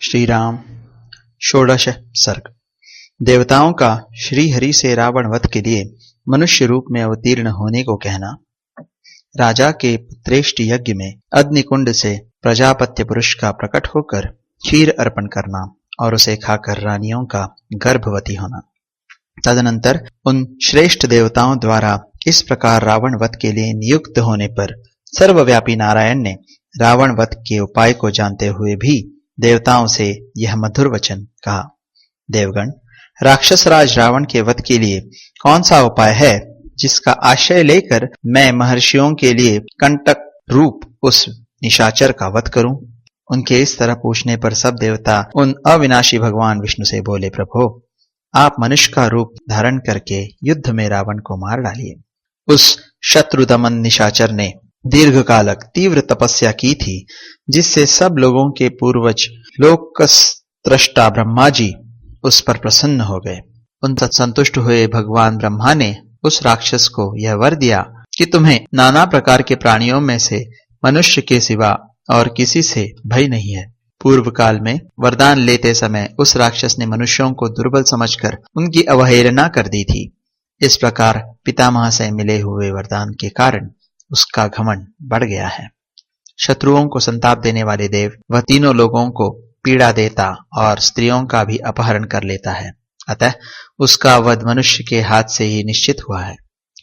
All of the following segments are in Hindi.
श्री राम। षोडश सर्ग। देवताओं का श्री हरि से रावण वध के लिए मनुष्य रूप में अवतीर्ण होने को कहना। राजा के पुत्रेष्टि यज्ञ में अग्निकुंड से प्रजापत्य पुरुष का प्रकट होकर क्षीर अर्पण करना और उसे खाकर रानियों का गर्भवती होना। तदनंतर उन श्रेष्ठ देवताओं द्वारा इस प्रकार रावण वध के लिए नियुक्त होने पर सर्वव्यापी नारायण ने रावण वध के उपाय को जानते हुए भी देवताओं से यह मधुर वचन कहा। देवगण, राक्षस राज रावण के वध के लिए कौन सा उपाय है जिसका आश्रय लेकर मैं महर्षियों के लिए कंटक रूप उस निशाचर का वध करूं? उनके इस तरह पूछने पर सब देवता उन अविनाशी भगवान विष्णु से बोले, प्रभो, आप मनुष्य का रूप धारण करके युद्ध में रावण को मार डालिए। उस शत्रुदमन निशाचर ने दीर्घकालक तीव्र तपस्या की थी, जिससे सब लोगों के पूर्वज लोकत्रष्टा ब्रह्मा जी उस पर प्रसन्न हो गए। उनसे संतुष्ट हुए भगवान ब्रह्मा ने उस राक्षस को यह वर दिया कि तुम्हें नाना प्रकार के प्राणियों में से मनुष्य के सिवा और किसी से भय नहीं है। पूर्व काल में वरदान लेते समय उस राक्षस ने मनुष्यों को दुर्बल समझकर उनकी अवहेलना कर दी थी। इस प्रकार पितामह से मिले हुए वरदान के कारण उसका घमंड बढ़ गया है। शत्रुओं को संताप देने वाले देव वह तीनों लोगों को पीड़ा देता और स्त्रियों का भी अपहरण कर लेता है। अतः उसका वध मनुष्य के हाथ से ही निश्चित हुआ है।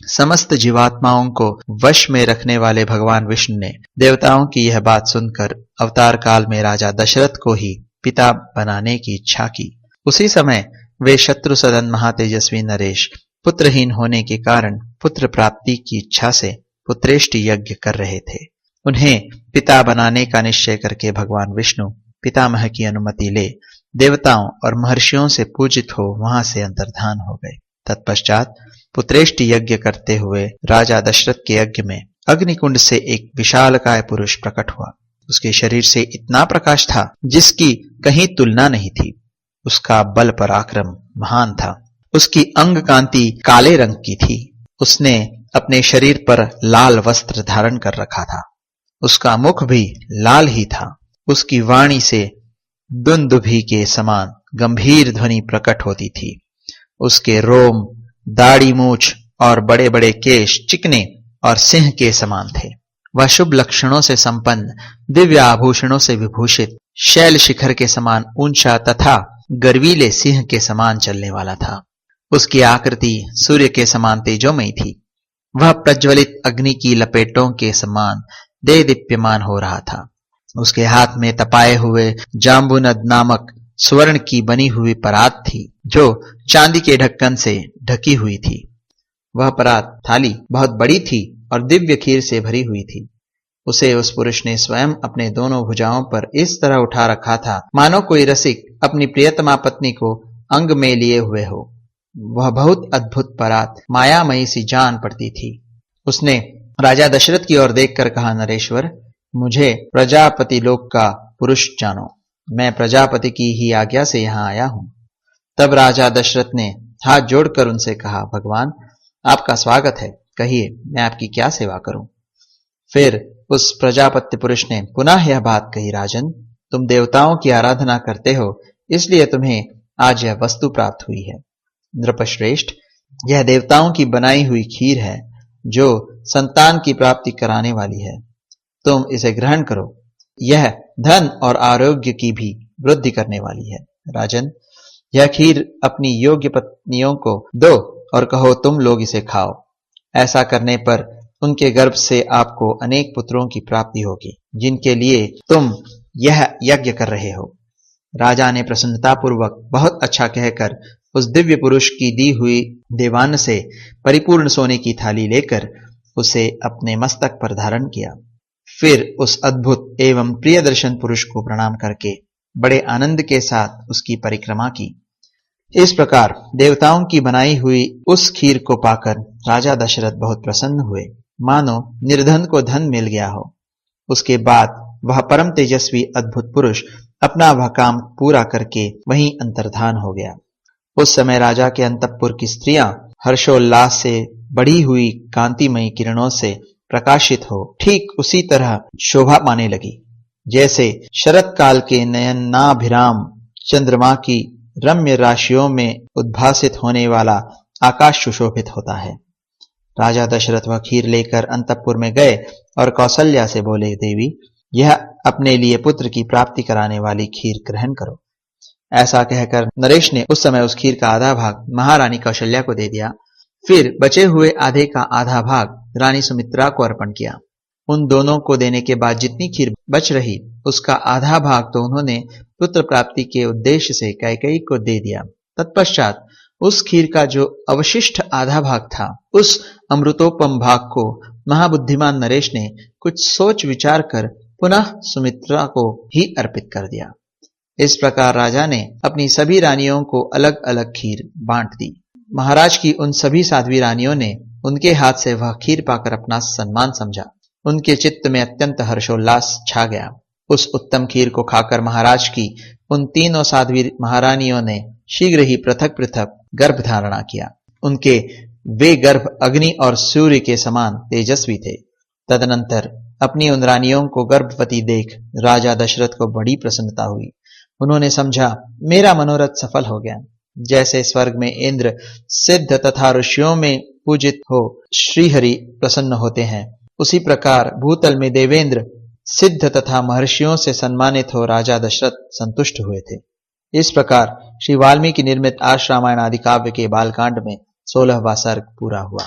समस्त जीवात्माओं को वश में रखने वाले भगवान विष्णु ने देवताओं की यह बात सुनकर अवतार काल में राजा दशरथ को ही पिता बनाने की इच्छा की। उसी समय वे शत्रु सदन महातेजस्वी नरेश पुत्रहीन होने के कारण पुत्र प्राप्ति की इच्छा से पुत्रेष्टि यज्ञ कर रहे थे। उन्हें पिता बनाने का निश्चय करके भगवान विष्णु पितामह की अनुमति ले देवताओं और महर्षियों से पूजित हो वहां से अंतर्धान हो गए। तत्पश्चात पुत्रेष्टि यज्ञ करते हुए राजा दशरथ के यज्ञ में अग्निकुंड से एक विशालकाय पुरुष प्रकट हुआ। उसके शरीर से इतना प्रकाश था जिसकी कहीं तुलना नहीं थी। उसका बल पराक्रम महान था। उसकी अंग कांति काले रंग की थी। उसने अपने शरीर पर लाल वस्त्र धारण कर रखा था। उसका मुख भी लाल ही था। उसकी वाणी से दुंदुभि के समान गंभीर ध्वनि प्रकट होती थी। उसके रोम, दाढ़ी, मूछ और बड़े बड़े केश चिकने और सिंह के समान थे। वह शुभ लक्षणों से संपन्न, दिव्य आभूषणों से विभूषित, शैल शिखर के समान ऊंचा तथा गर्वीले सिंह के समान चलने वाला था। उसकी आकृति सूर्य के समान तेजोमयी थी। वह प्रज्वलित अग्नि की लपेटों के समान दे दीप्यमान हो रहा था। उसके हाथ में तपाए हुए जाम्बुनद नामक स्वर्ण की बनी हुई परात थी, जो चांदी के ढक्कन से ढकी हुई थी। वह परात थाली बहुत बड़ी थी और दिव्य खीर से भरी हुई थी। उसे उस पुरुष ने स्वयं अपने दोनों भुजाओं पर इस तरह उठा रखा था मानो कोई रसिक अपनी प्रियतमा पत्नी को अंग में लिए हुए हो। वह बहुत अद्भुत परात मायामयी सी जान पड़ती थी। उसने राजा दशरथ की ओर देखकर कहा, नरेश्वर, मुझे प्रजापति लोक का पुरुष जानो। मैं प्रजापति की ही आज्ञा से यहाँ आया हूं। तब राजा दशरथ ने हाथ जोड़कर उनसे कहा, भगवान, आपका स्वागत है। कहिए, मैं आपकी क्या सेवा करूं? फिर उस प्रजापति पुरुष ने पुनः यह बात कही, राजन, तुम देवताओं की आराधना करते हो, इसलिए तुम्हें आज यह वस्तु प्राप्त हुई है। नृपश्रेष्ठ, यह देवताओं की बनाई हुई खीर है जो संतान की प्राप्ति कराने वाली है। तुम इसे ग्रहण करो। यह धन और आरोग्य की भी वृद्धि करने वाली है। राजन, यह खीर अपनी योग्य पत्नियों को दो और कहो, तुम लोग इसे खाओ। ऐसा करने पर उनके गर्भ से आपको अनेक पुत्रों की प्राप्ति होगी, जिनके लिए तुम यह यज्ञ कर रहे हो। राजा ने प्रसन्नतापूर्वक बहुत अच्छा कहकर उस दिव्य पुरुष की दी हुई देवान से परिपूर्ण सोने की थाली लेकर उसे अपने मस्तक पर धारण किया। फिर उस अद्भुत एवं प्रिय दर्शन पुरुष को प्रणाम करके बड़े आनंद के साथ उसकी परिक्रमा की। इस प्रकार देवताओं की बनाई हुई उस खीर को पाकर राजा दशरथ बहुत प्रसन्न हुए, मानो निर्धन को धन मिल गया हो। उसके बाद वह परम तेजस्वी अद्भुत पुरुष अपना वह काम पूरा करके वहीं अंतर्धान हो गया। उस समय राजा के अंतःपुर की स्त्रियां हर्षोल्लास से बढ़ी हुई कांतिमयी किरणों से प्रकाशित हो ठीक उसी तरह शोभा पाने लगी जैसे शरत काल के नयनाभिराम चंद्रमा की रम्य राशियों में उद्भासित होने वाला आकाश सुशोभित होता है। राजा दशरथ वह खीर लेकर अंतःपुर में गए और कौसल्या से बोले, देवी, यह अपने लिए पुत्र की प्राप्ति कराने वाली खीर ग्रहण करो। ऐसा कहकर नरेश ने उस समय उस खीर का आधा भाग महारानी कौशल्या को दे दिया। फिर बचे हुए आधे का आधा भाग रानी सुमित्रा को अर्पण किया। उन दोनों को देने के बाद जितनी खीर बच रही उसका आधा भाग तो उन्होंने पुत्र प्राप्ति के उद्देश्य से कैकेयी को दे दिया। तत्पश्चात उस खीर का जो अवशिष्ट आधा भाग था, उस अमृतोपम भाग को महाबुद्धिमान नरेश ने कुछ सोच विचार कर पुनः सुमित्रा को ही अर्पित कर दिया। इस प्रकार राजा ने अपनी सभी रानियों को अलग अलग खीर बांट दी। महाराज की उन सभी साध्वी रानियों ने उनके हाथ से वह खीर पाकर अपना सम्मान समझा। उनके चित्त में अत्यंत हर्षोल्लास छा गया। उस उत्तम खीर को खाकर महाराज की उन तीनों साध्वी महारानियों ने शीघ्र ही पृथक पृथक गर्भ धारणा किया। उनके वे गर्भ अग्नि और सूर्य के समान तेजस्वी थे। तदनंतर अपनी उन रानियों को गर्भवती देख राजा दशरथ को बड़ी प्रसन्नता हुई। उन्होंने समझा, मेरा मनोरथ सफल हो गया। जैसे स्वर्ग में इंद्र सिद्ध तथा ऋषियों में पूजित हो श्रीहरि प्रसन्न होते हैं, उसी प्रकार भूतल में देवेंद्र सिद्ध तथा महर्षियों से सम्मानित हो राजा दशरथ संतुष्ट हुए थे। इस प्रकार श्री वाल्मीकि निर्मित आर्ष रामायण आदि काव्य के बालकांड में 16वां सर्ग पूरा हुआ।